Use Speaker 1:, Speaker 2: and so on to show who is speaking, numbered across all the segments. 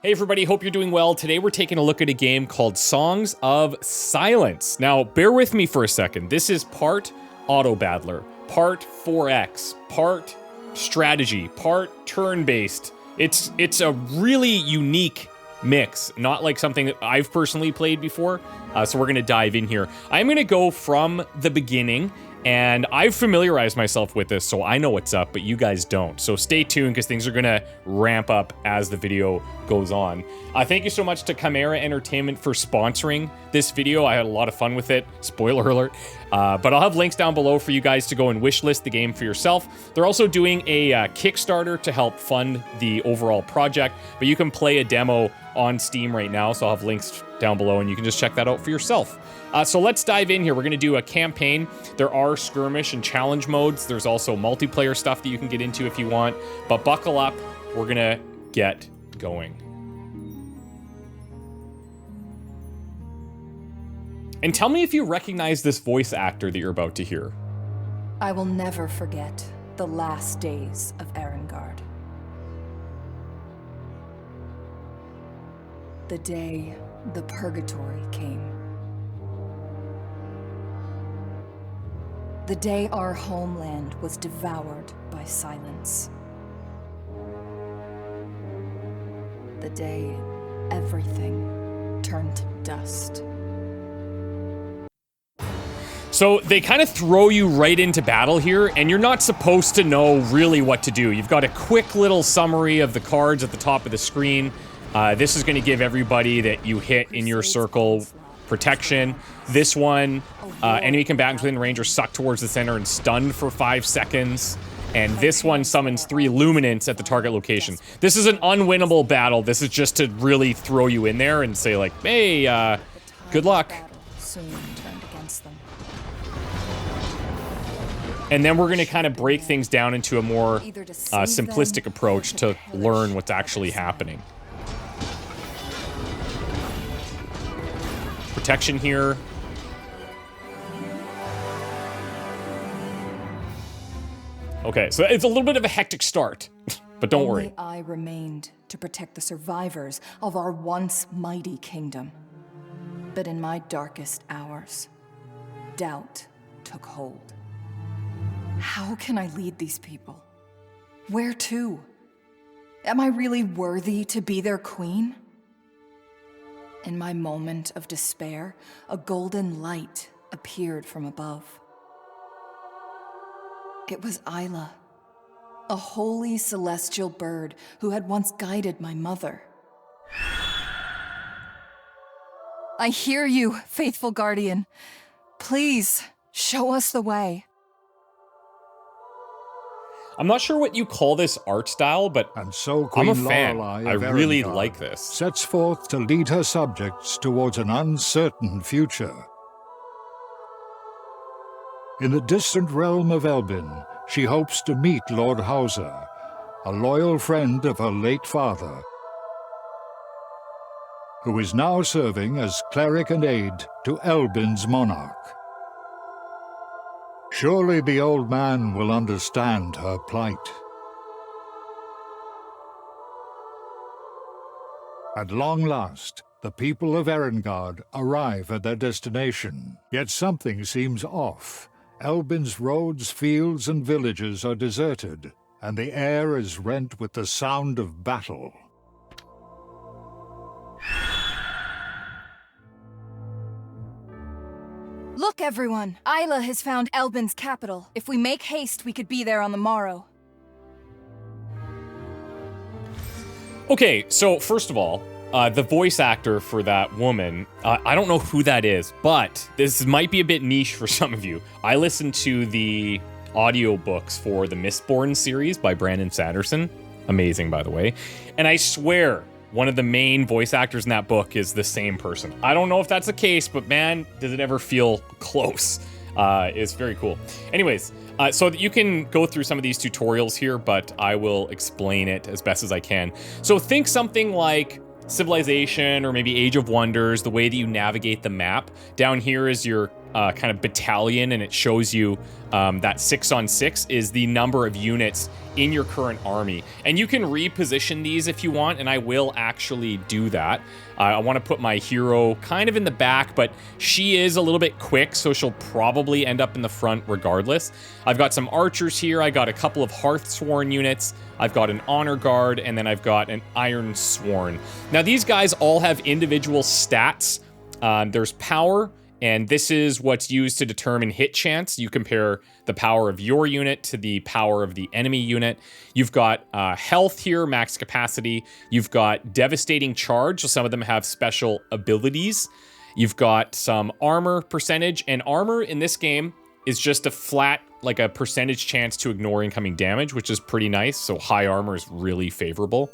Speaker 1: Hey everybody, hope you're doing well. Today we're taking a look at a game called Songs of Silence. Now, bear with me for a second. This is part Auto Battler, part 4X, part strategy, part turn-based. It's a really unique mix, not like something that I've personally played before. So we're gonna dive in here. I'm gonna go from the beginning, and I've familiarized myself with this, so I know what's up, but you guys don't. So stay tuned, because things are gonna ramp up as the video goes on. Thank you so much to Chimera Entertainment for sponsoring this video. I had a lot of fun with it, spoiler alert. But I'll have links down below for you guys to go and wishlist the game for yourself. They're also doing a Kickstarter to help fund the overall project, but you can play a demo on Steam right now, so I'll have links down below and you can just check that out for yourself. So let's dive in here. We're gonna do a campaign. There are skirmish and challenge modes. There's also multiplayer stuff that you can get into if you want, but buckle up, we're gonna get going. And tell me if you recognize this voice actor that you're about to hear.
Speaker 2: I will never forget the last days of Erengard. The day the purgatory came. The day our homeland was devoured by silence. The day everything turned to dust.
Speaker 1: So they kind of throw you right into battle here, and you're not supposed to know really what to do. You've got a quick little summary of the cards at the top of the screen. This is going to give everybody that you hit in your circle protection. This one, enemy combatants within range are sucked towards the center and stunned for 5 seconds. And this one summons 3 luminants at the target location. This is an unwinnable battle. This is just to really throw you in there and say like, hey, good luck.
Speaker 2: Soon turned against them.
Speaker 1: And then we're going to kind of break things down into a more simplistic approach to learn what's actually happening. Protection here. Okay, so it's a little bit of a hectic start, but don't worry.
Speaker 2: Only I remained to protect the survivors of our once mighty kingdom. But in my darkest hours, doubt took hold. How can I lead these people? Where to? Am I really worthy to be their queen? In my moment of despair, a golden light appeared from above. It was Isla, a holy celestial bird who had once guided my mother. I hear you, faithful guardian. Please, show us the way.
Speaker 1: I'm not sure what you call this art style, but
Speaker 3: and so Queen
Speaker 1: I'm a fan.
Speaker 3: Lorelei
Speaker 1: I
Speaker 3: of
Speaker 1: really
Speaker 3: Erengard
Speaker 1: like this.
Speaker 3: sets forth to lead her subjects towards an uncertain future. In the distant realm of Elbin, she hopes to meet Lord Hauser, a loyal friend of her late father, who is now serving as cleric and aide to Elbin's monarch. Surely the old man will understand her plight. At long last, the people of Erengard arrive at their destination. Yet something seems off. Elbin's roads, fields, and villages are deserted, and the air is rent with the sound of battle.
Speaker 2: Look, everyone! Isla has found Elbin's capital. If we make haste, we could be there on the morrow.
Speaker 1: Okay, so first of all, the voice actor for that woman, I don't know who that is, but this might be a bit niche for some of you. I listened to the audiobooks for the Mistborn series by Brandon Sanderson. Amazing, by the way. And I swear, one of the main voice actors in that book is the same person. I don't know if that's the case, but man, does it ever feel close. It's very cool. Anyways, so you can go through some of these tutorials here, but I will explain it as best as I can. So think something like Civilization or maybe Age of Wonders, the way that you navigate the map. Down here is your kind of battalion, and it shows you that 6-on-6 is the number of units in your current army. And you can reposition these if you want, and I will actually do that. I want to put my hero kind of in the back, but she is a little bit quick, so she'll probably end up in the front regardless. I've got some archers here. I got a couple of Hearthsworn units. I've got an Honor Guard, and then I've got an Iron Sworn. Now, these guys all have individual stats. There's power, and this is what's used to determine hit chance. You compare the power of your unit to the power of the enemy unit. You've got health here, max capacity. You've got devastating charge, so some of them have special abilities. You've got some armor percentage, and armor in this game is just a flat, like a percentage chance to ignore incoming damage, which is pretty nice. So high armor is really favorable.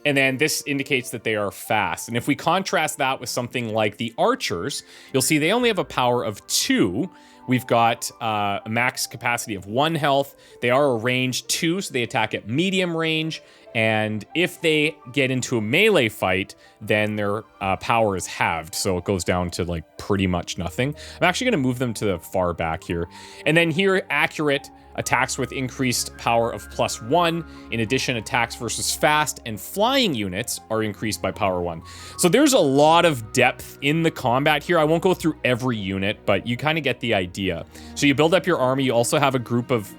Speaker 1: And then this indicates that they are fast. And if we contrast that with something like the archers, you'll see they only have a power of 2. We've got a max capacity of 1 health. They are a range 2, so they attack at medium range. And if they get into a melee fight, then their power is halved. So it goes down to like pretty much nothing. I'm actually going to move them to the far back here. And then here, accurate attacks with increased power of +1. In addition, attacks versus fast and flying units are increased by power 1. So there's a lot of depth in the combat here. I won't go through every unit, but you kind of get the idea. So you build up your army. You also have a group of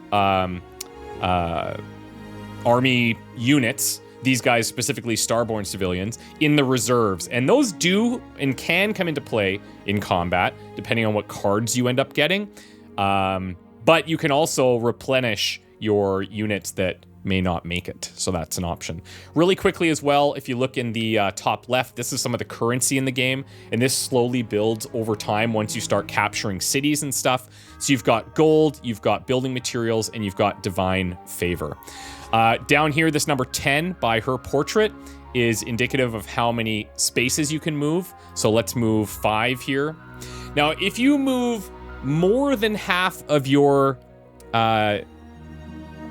Speaker 1: army units, these guys specifically Starborn civilians, in the reserves. And those do and can come into play in combat, depending on what cards you end up getting. But you can also replenish your units that may not make it. So that's an option. Really quickly as well, if you look in the top left, this is some of the currency in the game. And this slowly builds over time once you start capturing cities and stuff. So you've got gold, you've got building materials, and you've got divine favor. Down here, this number 10 by her portrait is indicative of how many spaces you can move. So let's move 5 here. Now, if you move more than half of your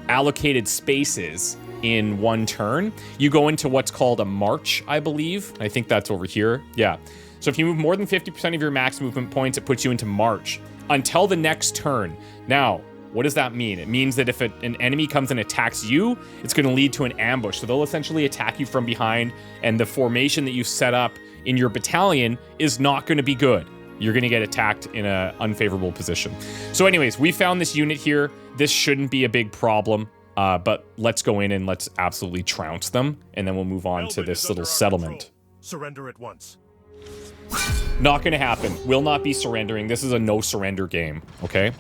Speaker 1: allocated spaces in one turn, you go into what's called a march, I believe. I think that's over here. Yeah. So if you move more than 50% of your max movement points, it puts you into march until the next turn. Now, what does that mean? It means that if an enemy comes and attacks you, it's going to lead to an ambush. So they'll essentially attack you from behind, and the formation that you set up in your battalion is not going to be good. You're going to get attacked in an unfavorable position. So anyways, we found this unit here. This shouldn't be a big problem, but let's go in and let's absolutely trounce them, and then we'll move on to this little settlement.
Speaker 4: Surrender at once.
Speaker 1: Not going to happen. Will not be surrendering. This is a no surrender game, okay?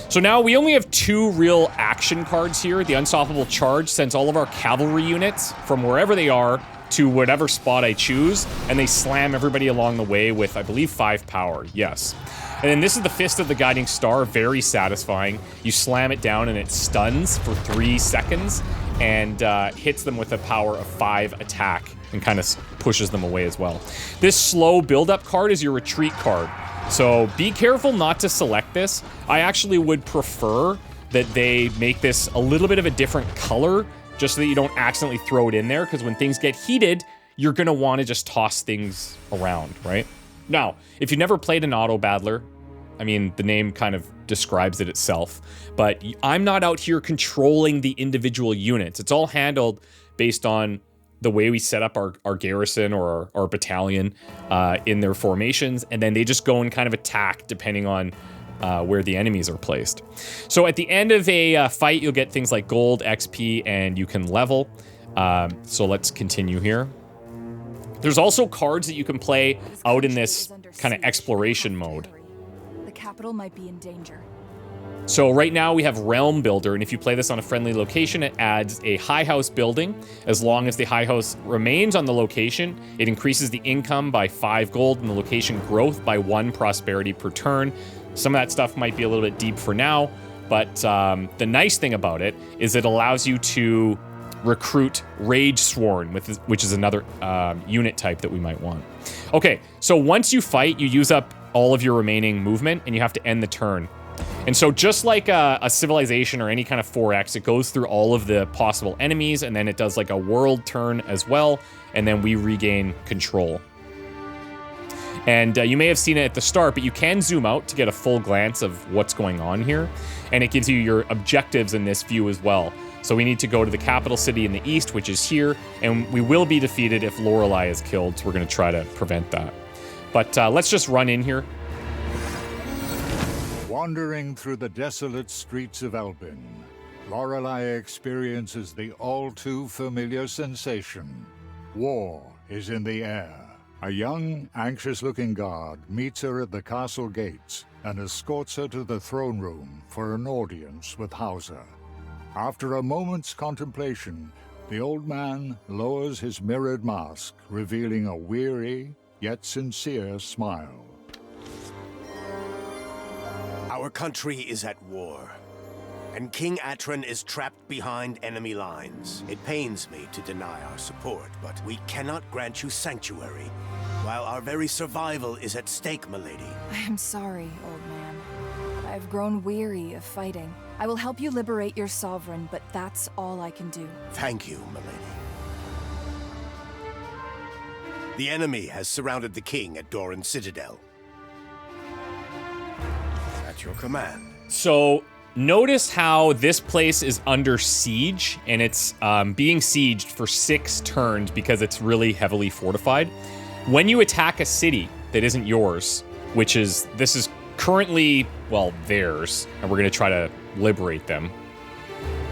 Speaker 1: So now we only have 2 real action cards here. The Unstoppable Charge sends all of our cavalry units from wherever they are to whatever spot I choose, and they slam everybody along the way with, I believe, 5 power. Yes. And then this is the Fist of the Guiding Star. Very satisfying. You slam it down and it stuns for 3 seconds and hits them with a power of 5 attack and kind of pushes them away as well. This slow build-up card is your retreat card. So be careful not to select this. I actually would prefer that they make this a little bit of a different color just so that you don't accidentally throw it in there, because when things get heated, you're going to want to just toss things around, right? Now, if you've never played an auto battler, I mean, the name kind of describes it itself, but I'm not out here controlling the individual units. It's all handled based on the way we set up our garrison or our battalion in their formations, and then they just go and kind of attack depending on where the enemies are placed. So at the end of a fight, you'll get things like gold, XP, and you can level. So let's continue here. There's also cards that you can play out in this kind of exploration mode.
Speaker 2: The capital might be in danger.
Speaker 1: So right now we have Realm Builder, and if you play this on a friendly location, it adds a high house building. As long as the high house remains on the location, it increases the income by 5 gold and the location growth by 1 prosperity per turn. Some of that stuff might be a little bit deep for now, but the nice thing about it is it allows you to recruit Rage Sworn, which is another unit type that we might want. Okay, so once you fight, you use up all of your remaining movement, and you have to end the turn. And so just like a civilization or any kind of 4X, it goes through all of the possible enemies, and then it does like a world turn as well, and then we regain control. And you may have seen it at the start, but you can zoom out to get a full glance of what's going on here. And it gives you your objectives in this view as well. So we need to go to the capital city in the east, which is here, and we will be defeated if Lorelei is killed, so we're going to try to prevent that. But let's just run in here.
Speaker 3: Wandering through the desolate streets of Elbin, Lorelei experiences the all-too-familiar sensation. War is in the air. A young, anxious-looking guard meets her at the castle gates and escorts her to the throne room for an audience with Hauser. After a moment's contemplation, the old man lowers his mirrored mask, revealing a weary yet sincere smile.
Speaker 4: Our country is at war, and King Atron is trapped behind enemy lines. It pains me to deny our support, but we cannot grant you sanctuary, while our very survival is at stake, milady.
Speaker 2: I am sorry, old man. I've grown weary of fighting. I will help you liberate your sovereign, but that's all I can do.
Speaker 4: Thank you, milady. The enemy has surrounded the king at Doran Citadel. At your command.
Speaker 1: So notice how this place is under siege, and it's being sieged for 6 turns because it's really heavily fortified. When you attack a city that isn't yours, this is currently, well, theirs, and we're going to try to liberate them.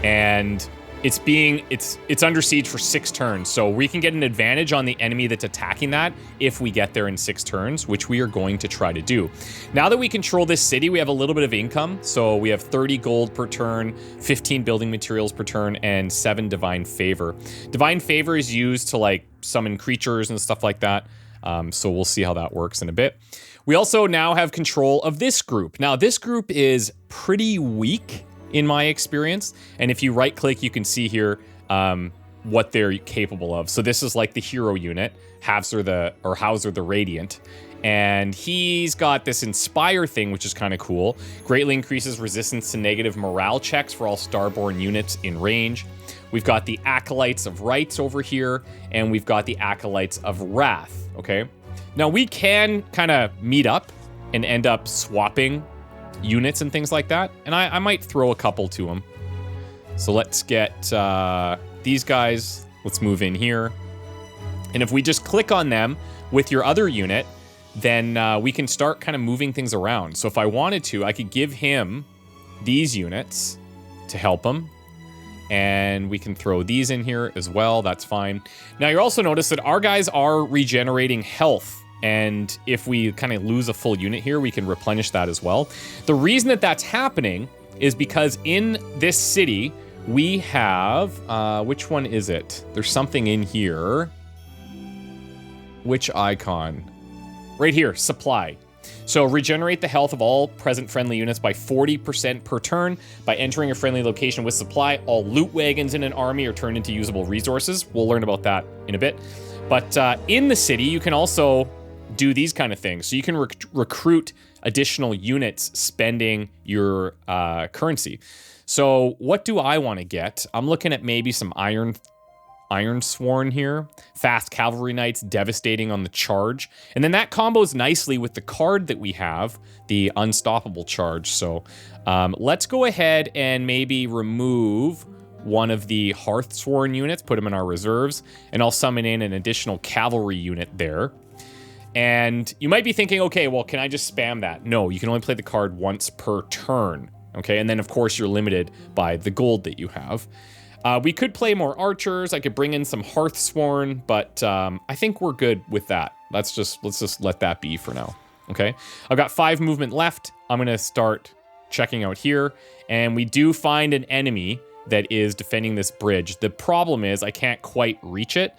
Speaker 1: And it's under siege for 6 turns, so we can get an advantage on the enemy that's attacking that if we get there in 6 turns, which we are going to try to do. Now that we control this city, we have a little bit of income, so we have 30 gold per turn, 15 building materials per turn, and 7 divine favor. Divine favor is used to like summon creatures and stuff like that, so we'll see how that works in a bit. We also now have control of this group. Now, this group is pretty weak in my experience, and if you right click, you can see here what they're capable of. So this is like the hero unit, Hauser the Radiant, and he's got this Inspire thing, which is kind of cool. Greatly increases resistance to negative morale checks for all Starborn units in range. We've got the Acolytes of Rights over here, and we've got the Acolytes of Wrath, okay? Now, we can kind of meet up and end up swapping units and things like that, and I might throw a couple to them. So let's get these guys. Let's move in here. And if we just click on them with your other unit, then we can start kind of moving things around. So if I wanted to, I could give him these units to help him. And we can throw these in here as well. That's fine. Now, you'll also notice that our guys are regenerating health. And if we kind of lose a full unit here, we can replenish that as well. The reason that that's happening is because in this city, we have... which one is it? There's something in here. Which icon? Right here, supply. So regenerate the health of all present friendly units by 40% per turn. By entering a friendly location with supply, all loot wagons in an army are turned into usable resources. We'll learn about that in a bit. But in the city, you can also do these kind of things. So you can recruit additional units spending your currency. So what do I want to get? I'm looking at maybe some Iron Sworn here. Fast Cavalry Knights, devastating on the charge. And then that combos nicely with the card that we have, the Unstoppable Charge. So let's go ahead and maybe remove one of the Hearthsworn units, put them in our reserves, and I'll summon in an additional cavalry unit there. And you might be thinking, okay, well, can I just spam that? No, you can only play the card once per turn, okay? And then, of course, you're limited by the gold that you have. We could play more archers. I could bring in some Hearthsworn, but I think we're good with that. Let's just let that be for now, okay? I've got 5 movement left. I'm gonna start checking out here, and we do find an enemy that is defending this bridge. The problem is I can't quite reach it.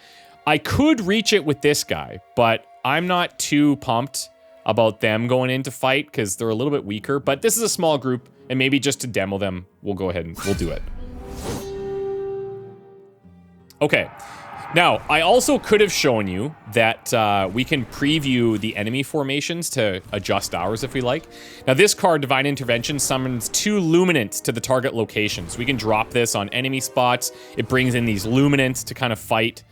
Speaker 1: I could reach it with this guy, but I'm not too pumped about them going into fight because they're a little bit weaker, but this is a small group, and maybe just to demo them, we'll go ahead and we'll do it. Okay, now I also could have shown you that we can preview the enemy formations to adjust ours if we like. Now this card, Divine Intervention, summons 2 Luminants to the target location. So we can drop this on enemy spots. It brings in these Luminants to kind of fight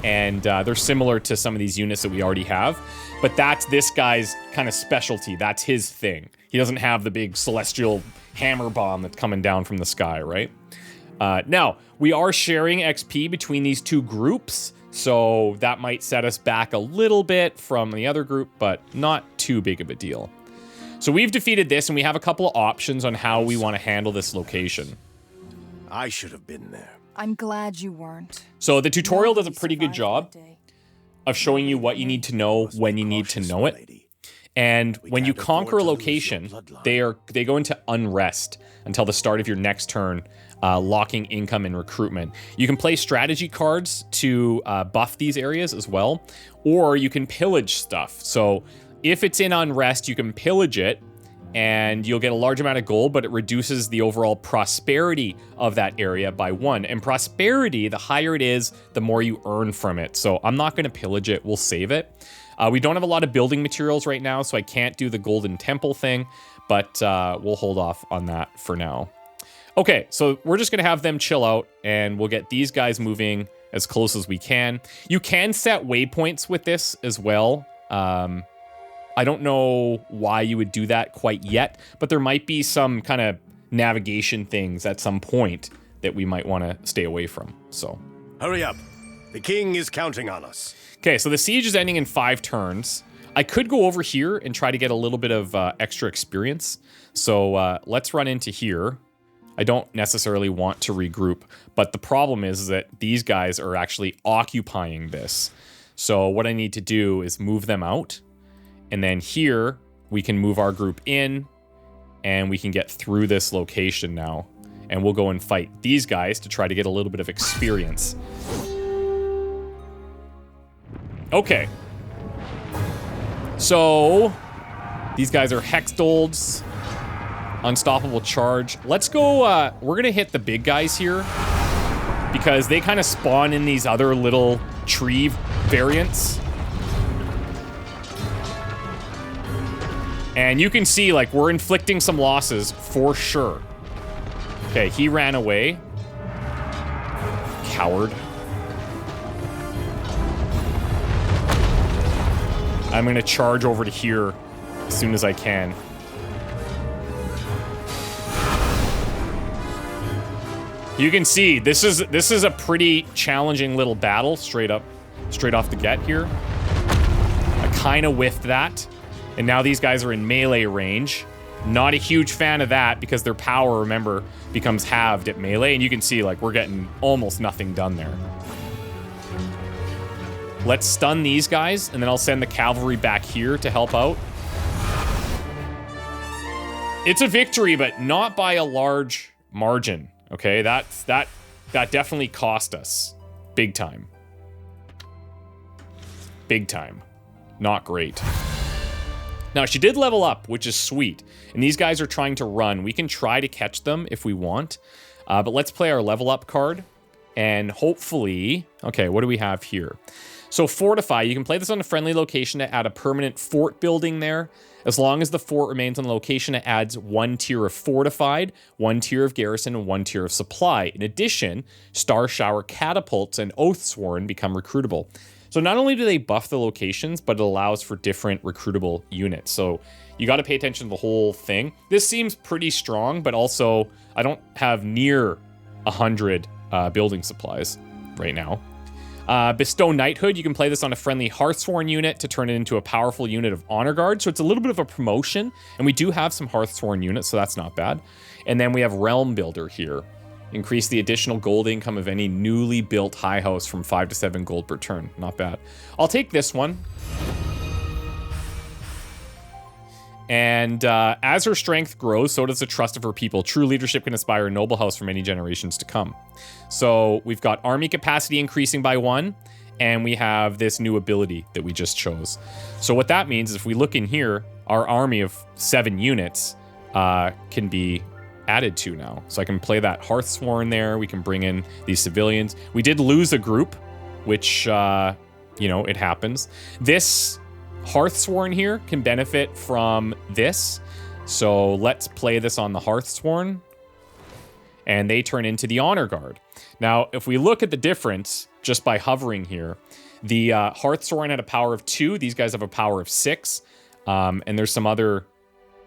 Speaker 1: and they're similar to some of these units that we already have, but that's this guy's kind of specialty. That's his thing. He doesn't have the big celestial hammer bomb that's coming down from the sky, right? Now, we are sharing XP between these two groups, so that might set us back a little bit from the other group, but not too big of a deal. So we've defeated this, and we have a couple of options on how we want to handle this location.
Speaker 4: I should have been there.
Speaker 2: I'm glad you weren't.
Speaker 1: So the tutorial does a
Speaker 2: Nobody
Speaker 1: pretty good
Speaker 2: survived
Speaker 1: job
Speaker 2: that day.
Speaker 1: of showing you what you need to know when you need to know it. And when you conquer a location, they go into unrest until the start of your next turn, locking income and recruitment. You can play strategy cards to buff these areas as well, or you can pillage stuff. So if it's in unrest, you can pillage it, and you'll get a large amount of gold, but it reduces the overall prosperity of that area by 1. And prosperity, the higher it is, the more you earn from it. So I'm not going to pillage it. We'll save it. We don't have a lot of building materials right now, so I can't do the golden temple thing, but we'll hold off on that for now. Okay, so we're just going to have them chill out, and we'll get these guys moving as close as we can. You can set waypoints with this as well. I don't know why you would do that quite yet, but there might be some kind of navigation things at some point that we might want to stay away from, so.
Speaker 4: Hurry up. The king is counting on us.
Speaker 1: Okay, so the siege is ending in 5 turns. I could go over here and try to get a little bit of extra experience. So let's run into here. I don't necessarily want to regroup, but the problem is that these guys are actually occupying this. So what I need to do is move them out. And then here, we can move our group in, and we can get through this location now. And we'll go and fight these guys to try to get a little bit of experience. Okay. So, these guys are Hexdolds. Unstoppable charge. Let's go, we're gonna hit the big guys here, because they kind of spawn in these other little tree variants. And you can see, like, we're inflicting some losses for sure. Okay, he ran away. Coward. I'm gonna charge over to here as soon as I can. You can see, this is a pretty challenging little battle straight off the get here. I kind of whiffed that. And now these guys are in melee range. Not a huge fan of that because their power, remember, becomes halved at melee. And you can see, like, we're getting almost nothing done there. Let's stun these guys, and then I'll send the cavalry back here to help out. It's a victory, but not by a large margin, okay? That definitely cost us. Big time. Big time. Not great. Now, she did level up, which is sweet. And these guys are trying to run. We can try to catch them if we want. But let's play our level up card. And hopefully... Okay, what do we have here? So, Fortify. You can play this on a friendly location to add a permanent fort building there. As long as the fort remains on the location, it adds 1 tier of Fortified, 1 tier of Garrison, and 1 tier of Supply. In addition, Star Shower Catapults and Oathsworn become recruitable. So not only do they buff the locations, but it allows for different recruitable units. So you got to pay attention to the whole thing. This seems pretty strong, but also I don't have near 100 building supplies right now. Bestow Knighthood. You can play this on a friendly Hearthsworn unit to turn it into a powerful unit of Honor Guard. So it's a little bit of a promotion, and we do have some Hearthsworn units, so that's not bad. And then we have Realm Builder here. Increase the additional gold income of any newly built high house from 5 to 7 gold per turn. Not bad. I'll take this one. And as her strength grows, so does the trust of her people. True leadership can inspire a noble house for many generations to come. So we've got army capacity increasing by 1, and we have this new ability that we just chose. So what that means is if we look in here, our army of 7 units can be added to now. So I can play that Hearthsworn there. We can bring in these civilians. We did lose a group, which, you know, it happens. This Hearthsworn here can benefit from this. So let's play this on the Hearthsworn. And they turn into the Honor Guard. Now, if we look at the difference, just by hovering here. The Hearthstone had a power of 2. These guys have a power of 6. And there's some other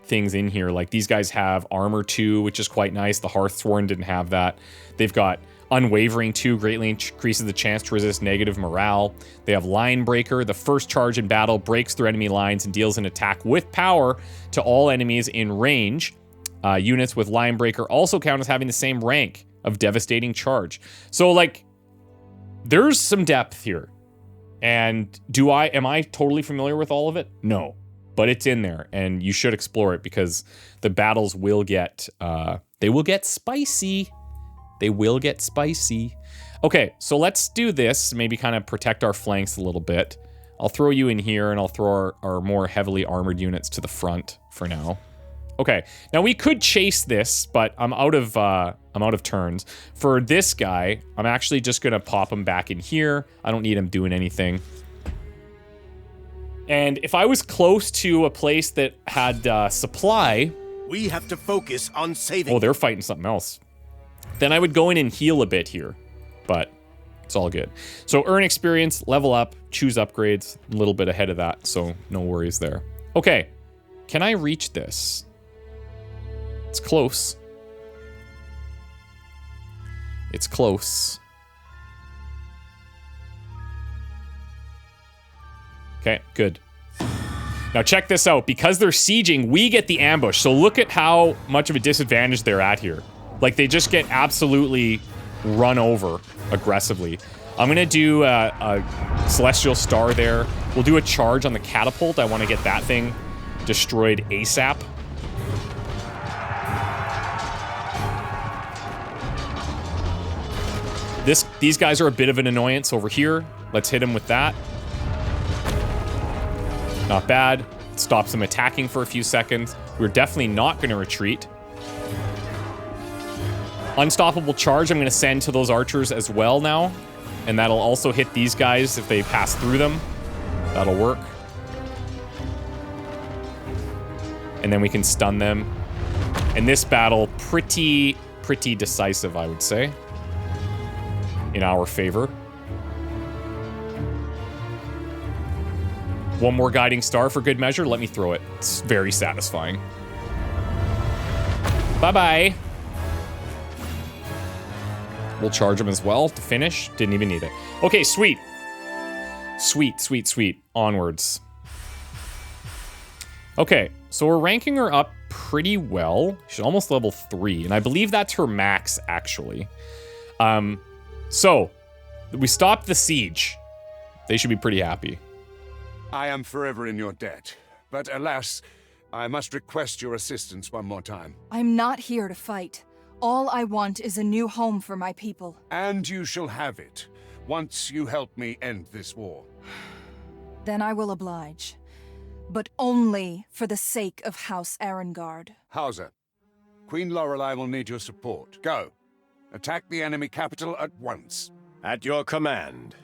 Speaker 1: things in here. Like these guys have armor 2, which is quite nice. The Hearthstone didn't have that. They've got Unwavering 2, greatly increases the chance to resist negative morale. They have Line Breaker. The first charge in battle breaks through enemy lines and deals an attack with power to all enemies in range. Units with Line Breaker also count as having the same rank of Devastating Charge. So, like, there's some depth here. And am I totally familiar with all of it? No. But it's in there, and you should explore it because the battles will get, they will get spicy. They will get spicy. Okay, so let's do this. Maybe kind of protect our flanks a little bit. I'll throw you in here, and I'll throw our more heavily armored units to the front for now. Okay, now we could chase this, but I'm out of turns. For this guy, I'm actually just gonna pop him back in here. I don't need him doing anything. And if I was close to a place that had supply,
Speaker 4: we have to focus on saving.
Speaker 1: Oh, they're fighting something else. Then I would go in and heal a bit here, but it's all good. So earn experience, level up, choose upgrades, a little bit ahead of that, so no worries there. Okay, can I reach this? It's close. It's close. Okay, good. Now check this out. Because they're sieging, we get the ambush. So look at how much of a disadvantage they're at here. Like, they just get absolutely run over aggressively. I'm going to do a Celestial Star there. We'll do a charge on the catapult. I want to get that thing destroyed ASAP. These guys are a bit of an annoyance over here. Let's hit them with that. Not bad. Stops them attacking for a few seconds. We're definitely not going to retreat. Unstoppable charge I'm going to send to those archers as well now. And that'll also hit these guys if they pass through them. That'll work. And then we can stun them. And this battle, pretty decisive, I would say. In our favor. One more guiding star for good measure. Let me throw it. It's very satisfying. Bye-bye. We'll charge him as well to finish. Didn't even need it. Okay, sweet. Sweet. Onwards. Okay, so we're ranking her up pretty well. She's almost level 3, and I believe that's her max, actually. So, we stopped the siege. They should be pretty happy.
Speaker 5: I am forever in your debt, but alas, I must request your assistance one more time.
Speaker 2: I'm not here to fight. All I want is a new home for my people.
Speaker 5: And you shall have it, once you help me end this war.
Speaker 2: Then I will oblige. But only for the sake of House Erengard.
Speaker 5: Hauser, Queen Lorelei will need your support. Go. Attack the enemy capital at once.
Speaker 4: At your command.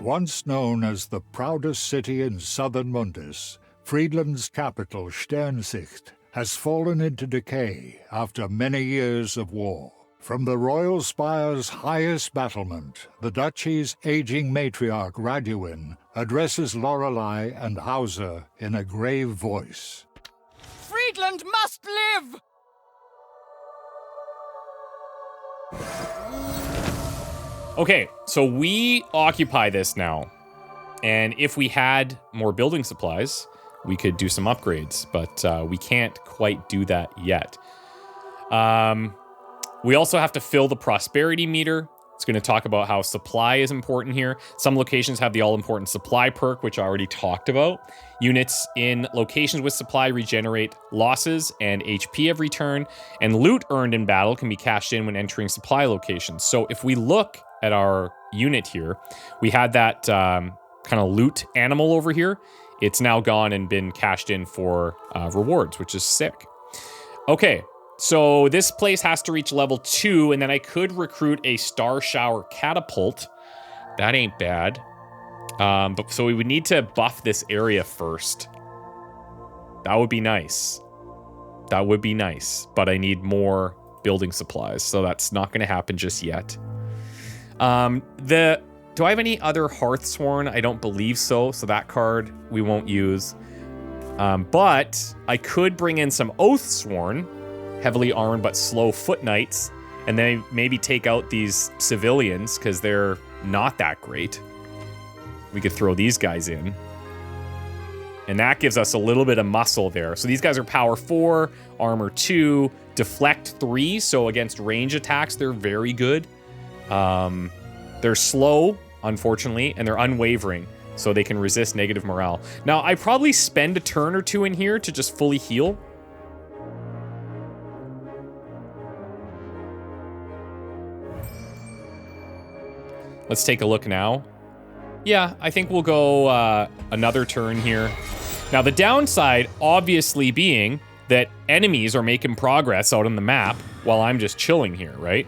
Speaker 3: Once known as the proudest city in southern Mundus, Friedland's capital, Sternsicht, has fallen into decay after many years of war. From the royal spire's highest battlement, the duchy's aging matriarch Raduin addresses Lorelei and Hauser in a grave voice.
Speaker 6: Friedland must live!
Speaker 1: Okay, so we occupy this now. And if we had more building supplies, we could do some upgrades, but we can't quite do that yet. We also have to fill the prosperity meter. It's going to talk about how supply is important here. Some locations have the all-important supply perk, which I already talked about. Units in locations with supply regenerate losses and HP every turn, and loot earned in battle can be cashed in when entering supply locations. So if we look at our unit here, we had that kind of loot animal over here. It's now gone and been cashed in for rewards, which is sick. Okay. So this place has to reach level 2, and then I could recruit a Star Shower Catapult. That ain't bad. But so we would need to buff this area first. That would be nice. That would be nice, but I need more building supplies, so that's not going to happen just yet. Do I have any other Hearthsworn? I don't believe so, so that card we won't use. But I could bring in some Oathsworn, heavily armed but slow foot knights, and then maybe take out these civilians because they're not that great. We could throw these guys in. And that gives us a little bit of muscle there. So these guys are power 4, armor 2, deflect 3, so against range attacks, they're very good. They're slow, unfortunately, and they're unwavering, so they can resist negative morale. Now, I probably spend a turn or two in here to just fully heal. Let's take a look now. Yeah, I think we'll go another turn here. Now, the downside, obviously, being that enemies are making progress out on the map while I'm just chilling here, right?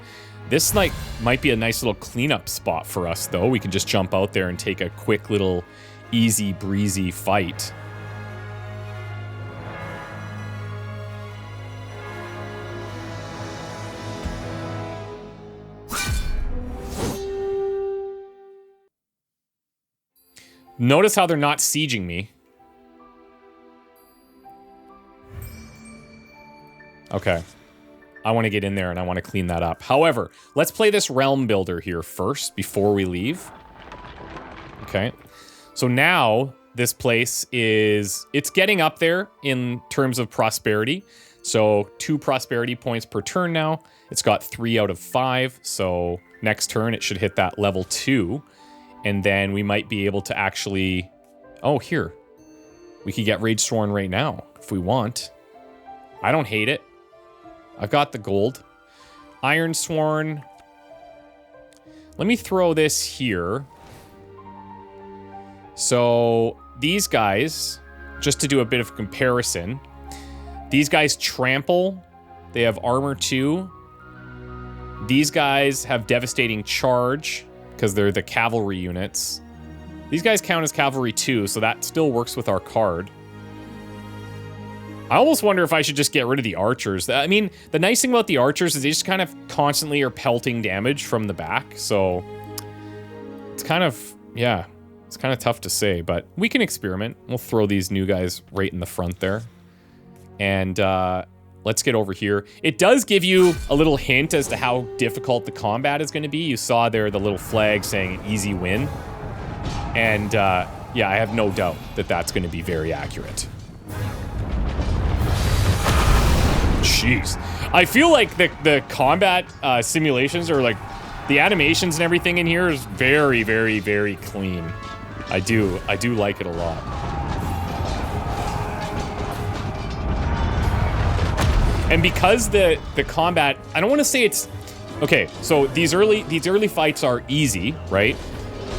Speaker 1: This might be a nice little cleanup spot for us, though. We can just jump out there and take a quick little easy breezy fight. Notice how they're not sieging me. Okay. I want to get in there and I want to clean that up. However, let's play this realm builder here first before we leave. Okay. So now this place it's getting up there in terms of prosperity. So 2 prosperity points per turn now. It's got 3 out of 5. So next turn it should hit that level 2. And then we might be able to actually... Oh, here. We could get Rage Sworn right now if we want. I don't hate it. I've got the gold. Iron Sworn. Let me throw this here. So these guys, just to do a bit of comparison, these guys trample. They have armor 2. These guys have devastating charge because they're the cavalry units. These guys count as cavalry 2, so that still works with our card. I almost wonder if I should just get rid of the archers. I mean, the nice thing about the archers is they just kind of constantly are pelting damage from the back, so it's kind of, yeah, it's kind of tough to say, but we can experiment. We'll throw these new guys right in the front there. And let's get over here. It does give you a little hint as to how difficult the combat is going to be. You saw there the little flag saying easy win. And yeah, I have no doubt that that's going to be very accurate. Jeez. I feel like the combat simulations are like, the animations and everything in here is very, very, very clean. I do like it a lot. And because the combat, I don't want to say it's, okay, so these early fights are easy, right?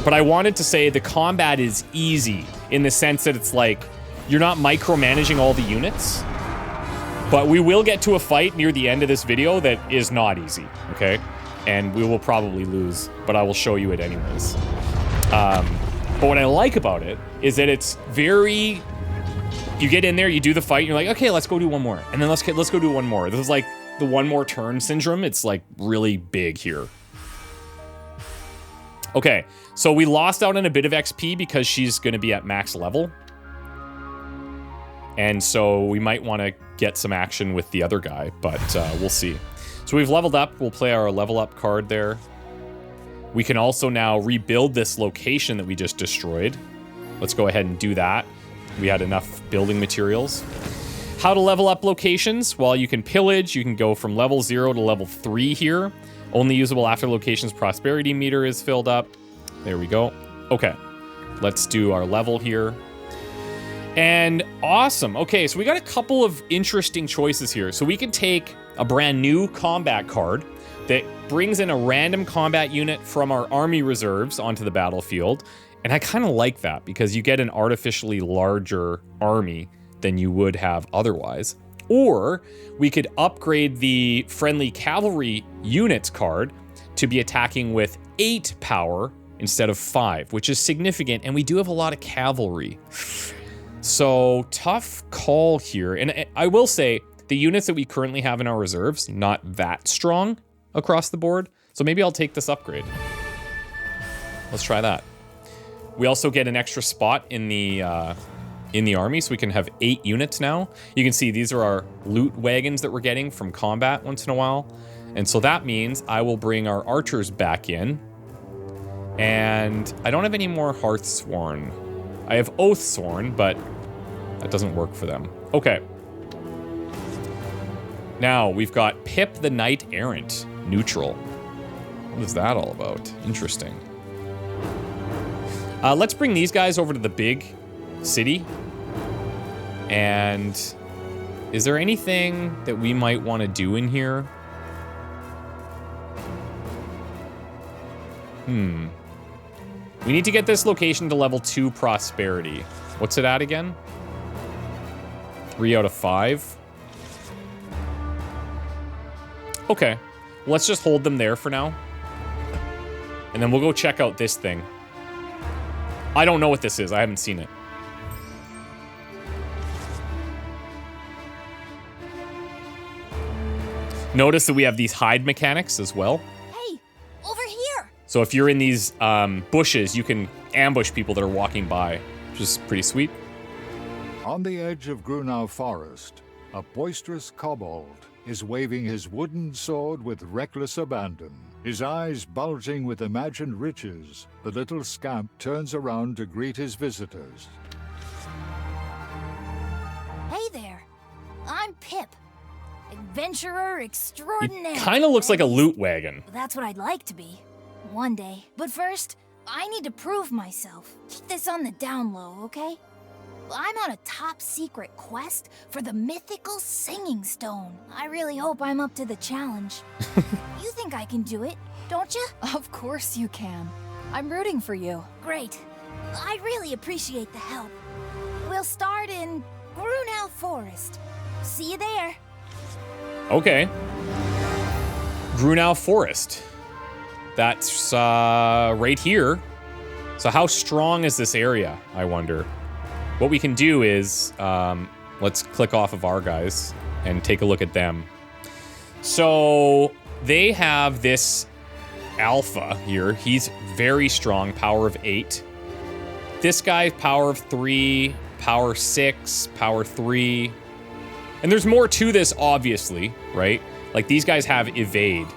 Speaker 1: But I wanted to say the combat is easy in the sense that it's like, you're not micromanaging all the units. But we will get to a fight near the end of this video that is not easy, okay? And we will probably lose, but I will show you it anyways. But what I like about it is that it's very... You get in there, you do the fight, and you're like, okay, let's go do one more. And then let's go do one more. This is like the one more turn syndrome. It's like really big here. Okay, so we lost out on a bit of XP because she's going to be at max level. And so we might want to get some action with the other guy, but we'll see. So we've leveled up. We'll play our level up card there. We can also now rebuild this location that we just destroyed. Let's go ahead and do that. We had enough building materials. How to level up locations? Well, you can pillage. You can go from level 0 to level 3 here. Only usable after location's prosperity meter is filled up. There we go. Okay, let's do our level here. And awesome. Okay, so we got a couple of interesting choices here. So we can take a brand new combat card that brings in a random combat unit from our army reserves onto the battlefield. And I kind of like that because you get an artificially larger army than you would have otherwise. Or we could upgrade the friendly cavalry units card to be attacking with 8 power instead of 5, which is significant. And we do have a lot of cavalry. So tough call here. And I will say, the units that we currently have in our reserves, not that strong across the board. So maybe I'll take this upgrade. Let's try that. We also get an extra spot in the army, so we can have 8 units now. You can see these are our loot wagons that we're getting from combat once in a while. And so that means I will bring our archers back in. And I don't have any more Hearthsworn. I have Oathsworn, but that doesn't work for them. Okay. Now, we've got Pip the Knight Errant, neutral. What is that all about? Interesting. Let's bring these guys over to the big city. And is there anything that we might want to do in here? We need to get this location to level 2 prosperity. What's it at again? 3 out of 5. Okay, let's just hold them there for now. And then we'll go check out this thing. I don't know what this is. I haven't seen it. Notice that we have these hide mechanics as well.
Speaker 7: Hey, over here.
Speaker 1: So if you're in these bushes, you can ambush people that are walking by, which is pretty sweet.
Speaker 3: On the edge of Grunau Forest, a boisterous kobold is waving his wooden sword with reckless abandon. His eyes bulging with imagined riches, the little scamp turns around to greet his visitors.
Speaker 7: Hey there. I'm Pip. Adventurer extraordinaire.
Speaker 1: It kind of looks like a loot wagon.
Speaker 7: That's what I'd like to be. One day. But first, I need to prove myself. Keep this on the down low, okay? I'm on a top secret quest for the mythical singing stone. I really hope I'm up to the challenge. You think I can do it, don't you?
Speaker 2: Of course you can. I'm rooting for you.
Speaker 7: Great. I really appreciate the help. We'll start in Grunau Forest. See you there.
Speaker 1: Okay. Grunau Forest. That's right here. So how strong is this area, I wonder? What we can do is, let's click off of our guys and take a look at them. So they have this alpha here. He's very strong, power of 8. This guy, power of 3, power 6, power 3. And there's more to this, obviously, right? Like these guys have evade,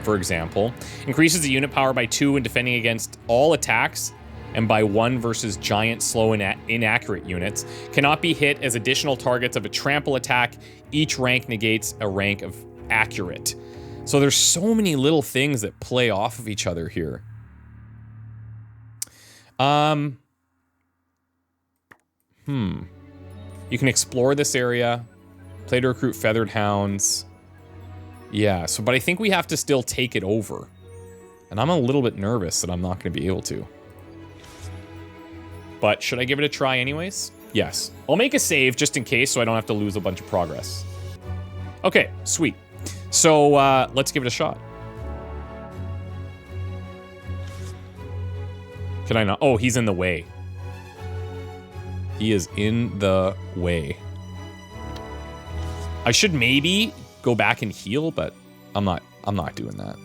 Speaker 1: for example. Increases the unit power by 2 when defending against all attacks, and by 1 versus giant, slow, and inaccurate units. Cannot be hit as additional targets of a trample attack. Each rank negates a rank of accurate. So there's so many little things that play off of each other here. You can explore this area. Play to recruit feathered hounds. Yeah, so but I think we have to still take it over. And I'm a little bit nervous that I'm not going to be able to. But should I give it a try anyways? Yes. I'll make a save just in case so I don't have to lose a bunch of progress. Okay, sweet. So let's give it a shot. Can I not? Oh, he's in the way. He is in the way. I should maybe go back and heal, but I'm not doing that.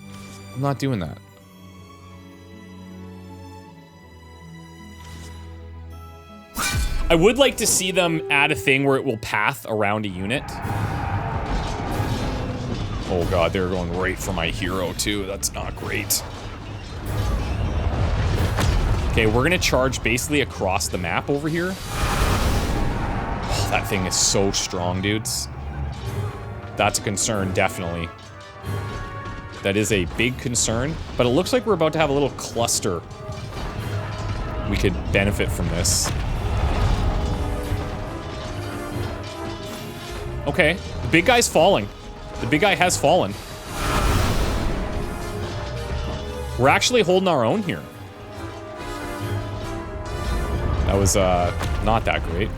Speaker 1: I'm not doing that. I would like to see them add a thing where it will path around a unit. Oh god, they're going right for my hero too. That's not great. Okay, we're gonna charge basically across the map over here. Oh, that thing is so strong, dudes. That's a concern, definitely. That is a big concern, but it looks like we're about to have a little cluster. We could benefit from this. Okay, the big guy's falling. The big guy has fallen. We're actually holding our own here. That was not that great.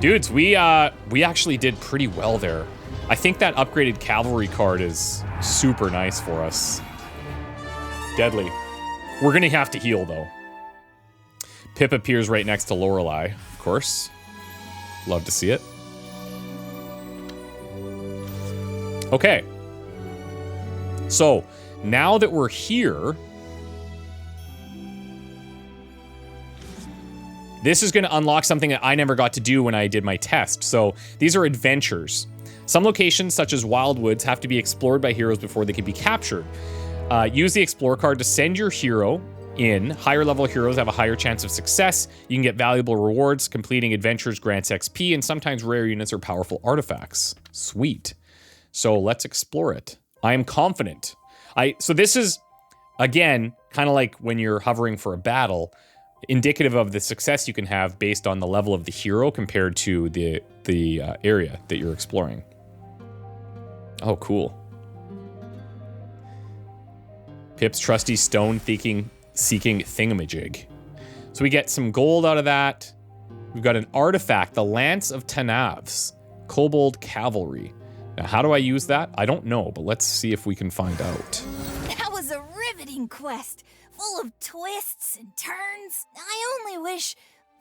Speaker 1: Dudes, we actually did pretty well there. I think that upgraded cavalry card is super nice for us. Deadly. We're gonna have to heal though. Pip appears right next to Lorelei, of course. Love to see it. Okay. So, now that we're here, this is going to unlock something that I never got to do when I did my test. So, these are adventures. Some locations, such as Wildwoods, have to be explored by heroes before they can be captured. Use the Explore card to send your hero in. Higher level heroes have a higher chance of success. You can get valuable rewards. Completing adventures grants XP, and sometimes rare units or powerful artifacts. Sweet. So let's explore it. I am confident. So this is, again, kind of like when you're hovering for a battle, indicative of the success you can have based on the level of the hero compared to the area that you're exploring. Oh, cool. Pip's trusty stone-seeking thingamajig. So we get some gold out of that. We've got an artifact, the Lance of Tanavs, Kobold Cavalry. Now, how do I use that? I don't know, but let's see if we can find out.
Speaker 7: That was a riveting quest, full of twists and turns. I only wish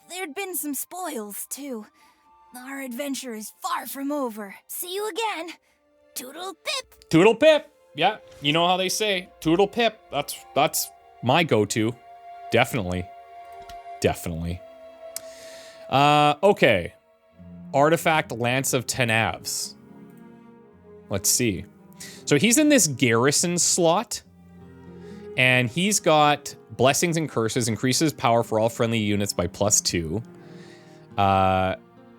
Speaker 7: there'd been some spoils, too. Our adventure is far from over. See you again. Toodle pip.
Speaker 1: Toodle pip. Yeah, you know how they say, toodle pip. That's my go-to. Definitely. Definitely. Okay. Artifact Lance of Tanavs. Let's see. So he's in this garrison slot, and he's got Blessings and Curses, increases power for all friendly units by +2.